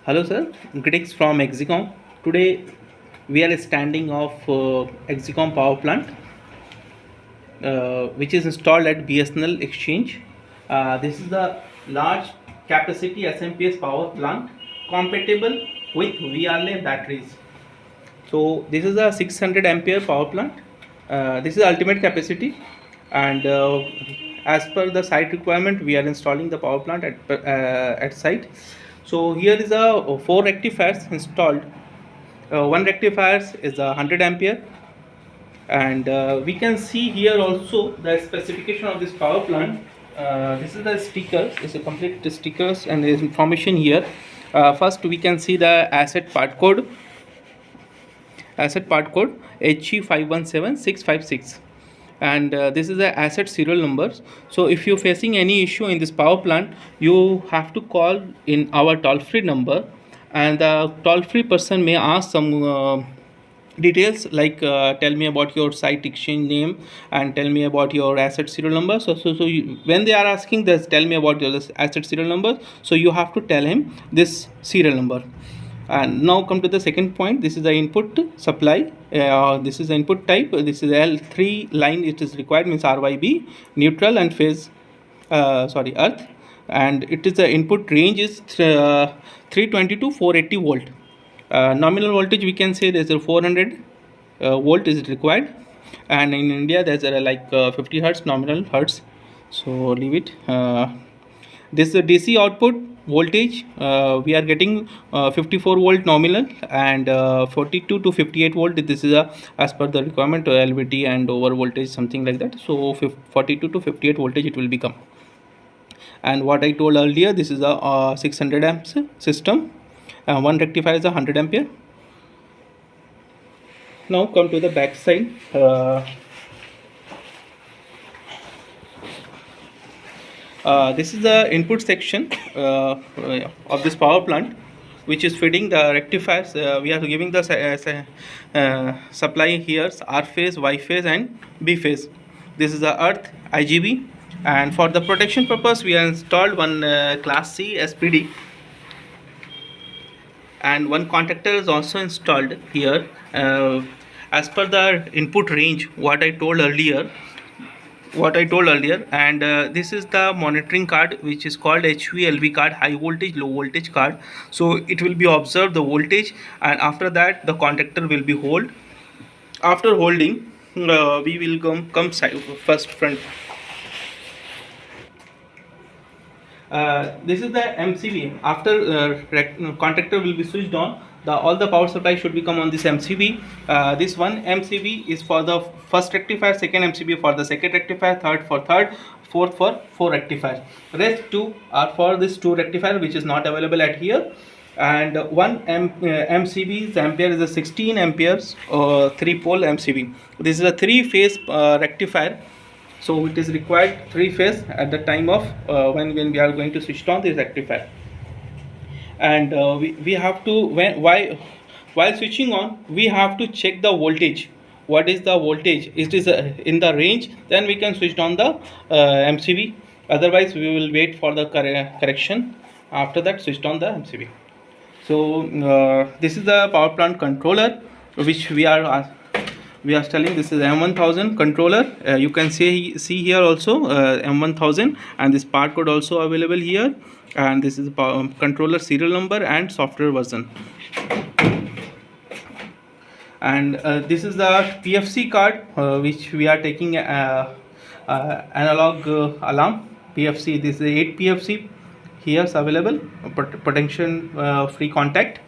Hello sir, greetings from Exicom. Today we are standing off Exicom power plant which is installed at BSNL exchange. This is the large capacity Smps power plant compatible with Vrla batteries. So this is a 600 ampere power plant. This is ultimate capacity, and as per the site requirement we are installing the power plant at site. So here is a 4 rectifiers installed. One rectifier is a 100 ampere, and we can see here also the specification of this power plant. This is the stickers. It's a complete stickers and there's information here. First we can see the asset part code HE517656, and this is the asset serial number. So if you're facing any issue in this power plant, you have to call in our toll free number, and the toll free person may ask some details like tell me about your site exchange name and tell me about your asset serial number. When they are asking this, tell me about your asset serial number, so you have to tell him this serial number. And now come to the second point. This is the input supply. This is the input type. This is L3 line. It is required, means RYB, neutral and phase earth, and it is the input range is 320 to 480 volt. Nominal voltage we can say there's a 400 volt is required, and in India there's a 50 hertz nominal hertz, so leave it. This is the DC output voltage. We are getting 54 volt nominal and 42 to 58 volt. This is as per the requirement LVT and over voltage, something like that. So 42 to 58 voltage it will become. And what I told earlier, this is a 600 amps system. One rectifier is a 100 ampere. Now come to the back side. This is the input section of this power plant, which is feeding the rectifiers. We are giving the supply here, R phase, Y phase and B phase. This is the earth IGB, and for the protection purpose we have installed one class C SPD, and one contactor is also installed here. As per the input range, what I told earlier, and this is the monitoring card, which is called HVLV card, high voltage low voltage card. So it will be observe the voltage, and after that the contactor will be hold. After holding, we will come first front. This is the MCB. After contactor will be switched on, all the power supply should become on this MCB. This one MCB is for the first rectifier, second MCB for the second rectifier, third for third, fourth for 4 rectifiers. Rest 2 are for this 2 rectifier, which is not available at here. And one MCB ampere is a 16 amperes 3 pole MCB. This is a 3 phase rectifier. So it is required 3 phase at the time of when we are going to switch on this rectifier. And we have to, while switching on, we have to check the voltage. What is the voltage? It is in the range, then we can switch on the MCB. Otherwise we will wait for the correction. After that, switch on the MCB. So this is the power plant controller, which we are telling. This is M1000 controller. You can see here also M1000, and this part code also available here, and this is the controller serial number and software version. And this is the PFC card, which we are taking analog alarm PFC. This is 8 PFC here is available, protection free contact.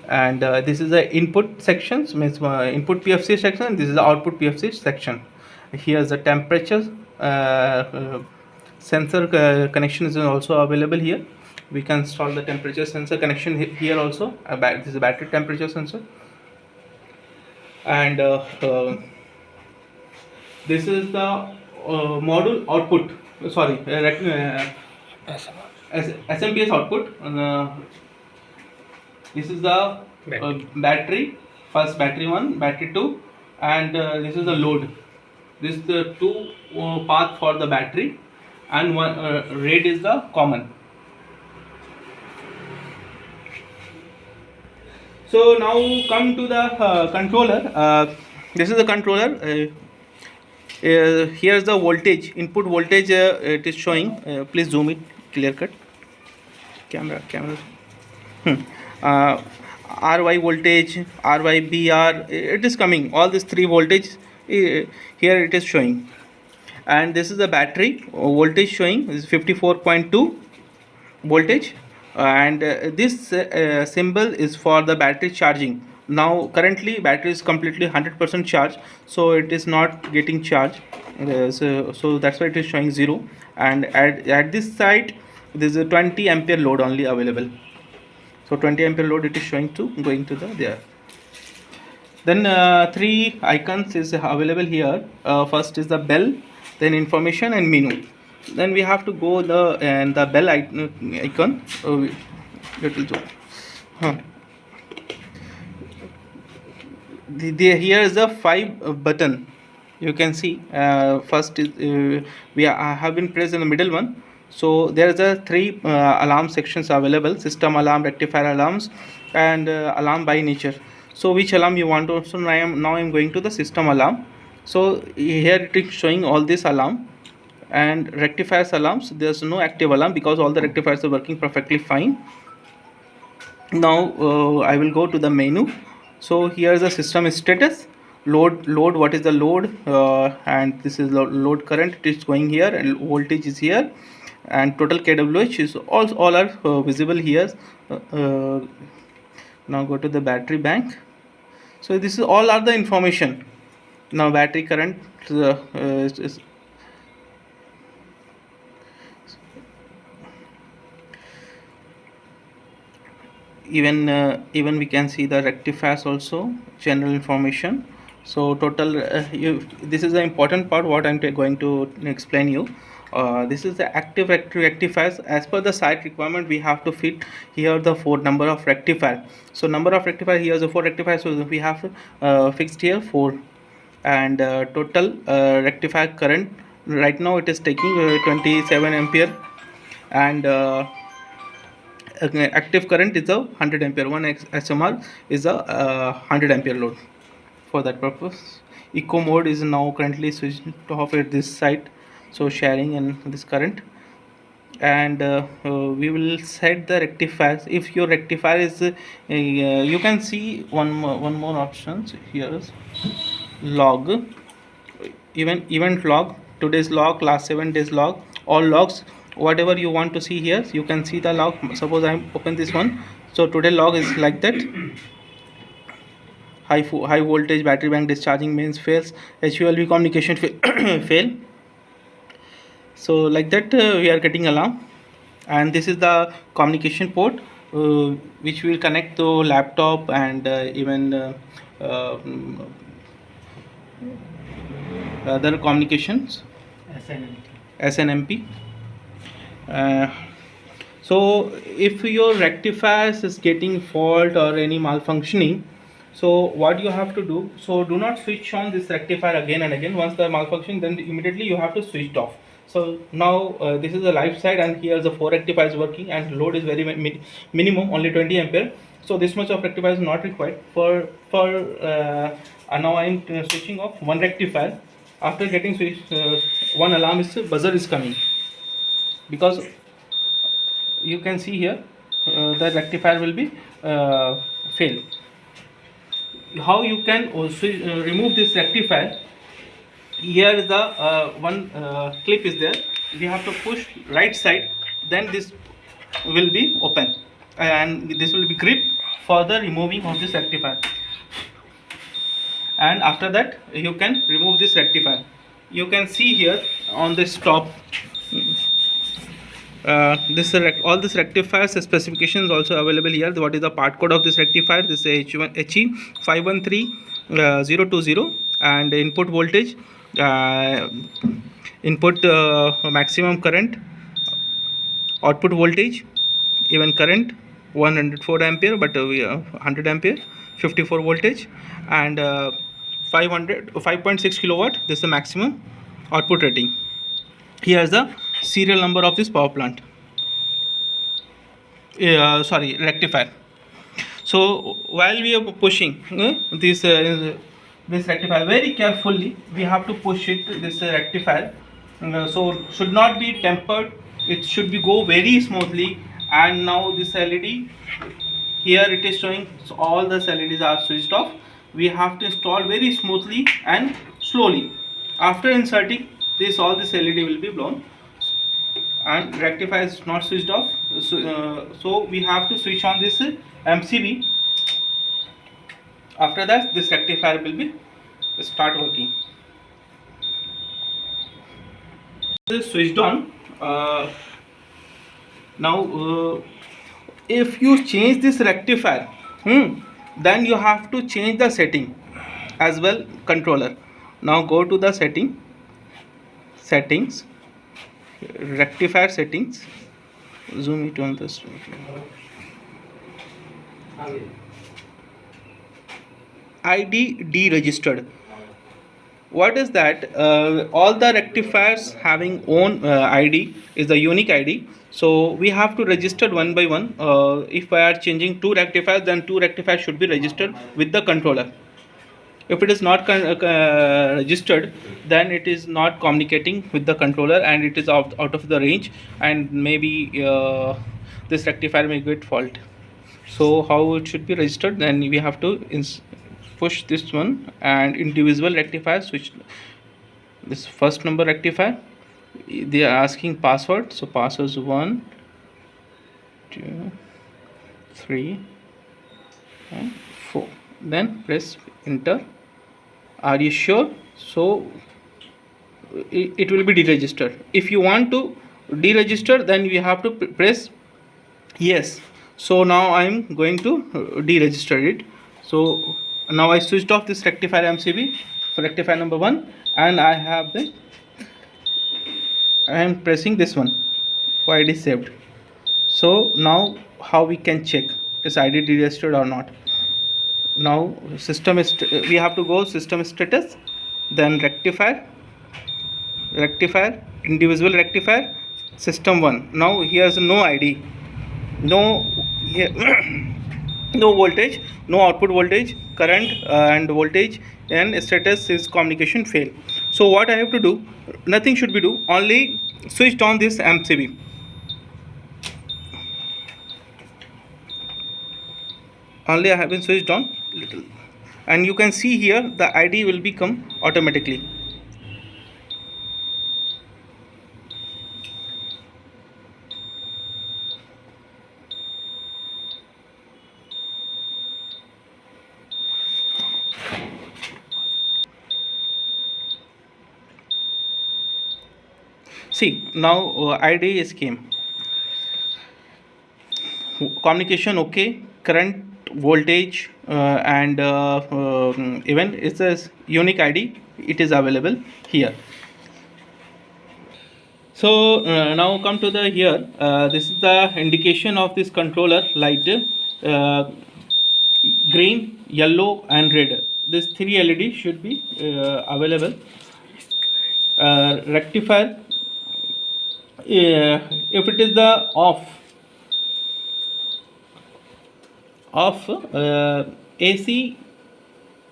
And this is the input sections, means input PFC section. This is the output PFC section. Here is the temperature sensor connection is also available here. We can install the temperature sensor connection here also. This is a battery temperature sensor. And this is the module output. Sorry, SMPS output. This is the battery, first battery 1, battery 2, and this is the load. This is the 2 path for the battery, and one red is the common. So now come to the controller. This is the controller. Here's the voltage, input voltage. It is showing. Please zoom it, clear cut. Camera. Uh, RY voltage, RYBR. It is coming. All these three voltage. Here it is showing. And this is the battery voltage showing is 54.2 voltage, and this symbol is for the battery charging. Now currently battery is completely 100% charged, so it is not getting charged, so that's why it is showing 0. And at this side there is a 20 ampere load only available, so 20 ampere load it is showing to going to the there. Then three icons is available here. First is the bell, then information and menu. Then we have to go the bell icon. Little zoom. Here is the 5 button. You can see first is I have been pressed in the middle one. So there is a 3 alarm sections available: system alarm, rectifier alarms, and alarm by nature. So which alarm you want to? So now I am going to the system alarm. So here it is showing all this alarm. And rectifiers alarms, there's no active alarm because all the rectifiers are working perfectly fine. Now I will go to the menu. So here is the system status, load. What is the load? And this is load current. It is going here, and voltage is here, and total kWh is all are visible here. Now go to the battery bank. So this is all are the information. Now battery current is even we can see the rectifiers also, general information. So total this is the important part what I'm going to explain you. This is the active rectifiers. As per the site requirement, we have to fit here the 4 number of rectifier. So number of rectifier, here is the 4 rectifiers, so we have fixed here 4. And total rectifier current right now it is taking 27 ampere, and active current is a 100 ampere. One SMR is a 100 ampere load. For that purpose, eco mode is now currently switched off at this site, so sharing and this current. And we will set the rectifiers. If your rectifier is you can see one more options here is log, event log, today's log, last 7 days log, all logs, whatever you want to see here you can see the log. Suppose I open this one, so today log is like that: high voltage battery bank discharging means fails, HULV communication fail. So like that we are getting alarm. And this is the communication port which will connect to laptop and even other communications, SNMP. So if your rectifiers is getting fault or any malfunctioning, so what you have to do, so do not switch on this rectifier again and again. Once the malfunction, then immediately you have to switch it off. So now this is the live side, and here the 4 rectifiers working, and load is very minimum, only 20 ampere. So this much of rectifier is not required for now I am switching off 1 rectifier. After getting switched, one alarm is buzzer is coming, because you can see here the rectifier will be fail. How you can also remove this rectifier? Here is the one clip is there. We have to push right side, then this will be open, and this will be grip for the removing of this rectifier. And after that you can remove this rectifier. You can see here on this top all this rectifiers specifications also available here. What is the part code of this rectifier? This is HE513020, and input voltage, input maximum current, output voltage, even current 104 ampere, but we 100 ampere, 54 voltage, and 5.6 kilowatt. This is the maximum output rating. Here is the serial number of this power plant, rectifier. So while we are pushing this rectifier very carefully, we have to push it, this rectifier. So should not be tempered, it should be go very smoothly. And now this LED, here it is showing, so all the LEDs are switched off. We have to install very smoothly and slowly. After inserting this, all this LED will be blown and rectifier is not switched off. So we have to switch on this MCB. After that, this rectifier will be start working. This is switched on. Now if you change this rectifier, then you have to change the setting as well, controller. Now go to the settings, rectifier settings, zoom it on this ID deregistered. What is that? All the rectifiers having own ID is the unique ID. So we have to register one by one. If I are changing two rectifiers, then two rectifiers should be registered with the controller. If it is not registered, then it is not communicating with the controller and it is out of the range, and maybe this rectifier may get fault. So how it should be registered? Then we have to push this one and individual rectifier switch. This first number rectifier, they are asking password, so password is 1 2 3 and 4. Then press enter. Are you sure? So it will be deregistered. If you want to deregister, then we have to press yes. So now I am going to deregister it. So now I switched off this rectifier MCB for rectifier number 1, and I am pressing this one for ID saved. So now how we can check is ID deregistered or not? Now system is, we have to go system status, then rectifier, individual rectifier, system 1. Now here's no ID, no here no voltage, no output voltage, current and voltage, and status is communication fail. So what I have to do, nothing should be do, only switched on this MCB. Only I have been switched on little, and you can see here the ID will become automatically. See, now ID is came, communication okay, current, voltage, and even it says unique ID, it is available here. So now come to the here, this is the indication of this controller light, green, yellow and red. This 3 LED should be available. Rectifier, if it is the off AC,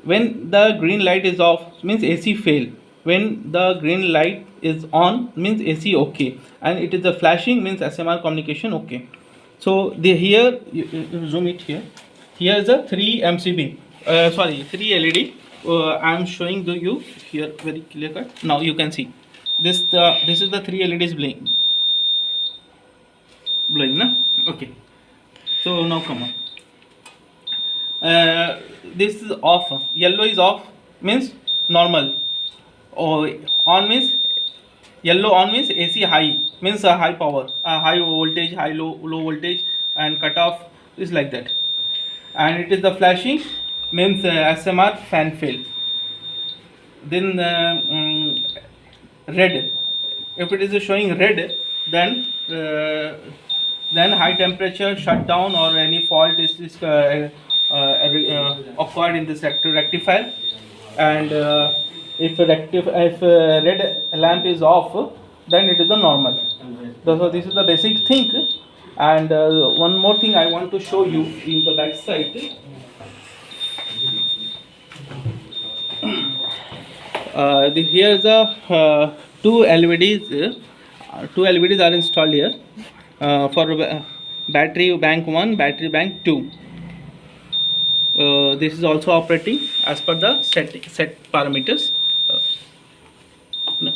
when the green light is off means AC fail. When the green light is on means AC okay, and it is the flashing means SMR communication okay. So the here you zoom it here. Here is a 3 MCB, 3 LED. I am showing you here very clear cut. Now you can see this is the 3 LEDs blowing na. Okay, so now come on. This is off, yellow is off means normal, or on means yellow on means AC high means a high power, high voltage, high low voltage, and cutoff is like that. And it is the flashing means SMR fan fail. Then red, if it is showing red, then high temperature shutdown or any fault is occurred in this rectifier. And if red lamp is off, then it is the normal. So this is the basic thing. And one more thing I want to show you in the back side. Here's the two LVDs. Two LVDs are installed here for battery bank 1, battery bank 2. This is also operating as per the set parameters. No.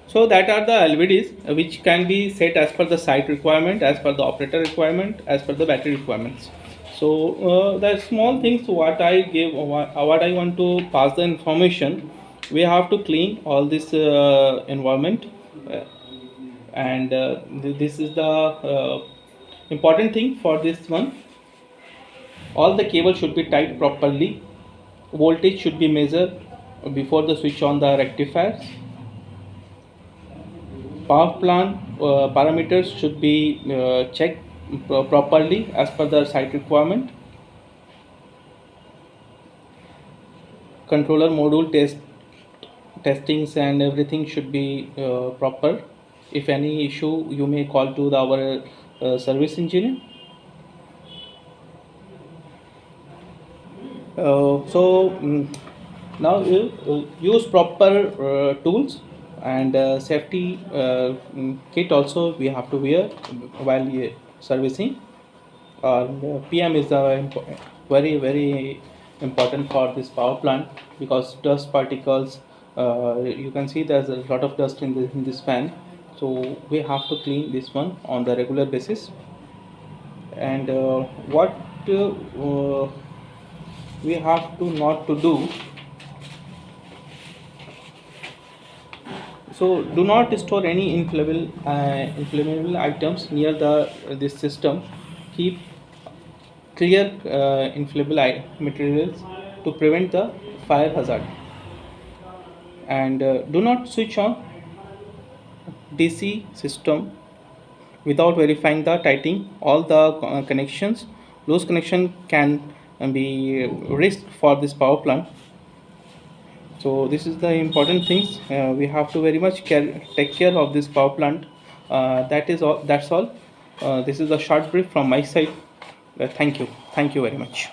So that are the LVDs which can be set as per the site requirement, as per the operator requirement, as per the battery requirements. So the small things what I give, what I want to pass the information, we have to clean all this environment, and this is the important thing for this one. All the cable should be tied properly. Voltage should be measured before the switch on the rectifiers. Power plant parameters should be checked properly as per the site requirement. Controller module testings and everything should be proper. If any issue, you may call to our service engineer. Now you use proper tools, and safety kit also we have to wear while servicing. PM is very important for this power plant, because dust particles, you can see there's a lot of dust in this fan, so we have to clean this one on the regular basis. And what we have to not to do. So do not store any inflammable items near this system. Keep clear inflammable materials to prevent the fire hazard. And do not switch on DC system without verifying the tightening all the connections. Loose connection can be risk for this power plant. So this is the important things. We have to very much take care of this power plant. That's all. This is a short brief from my side. Thank you very much.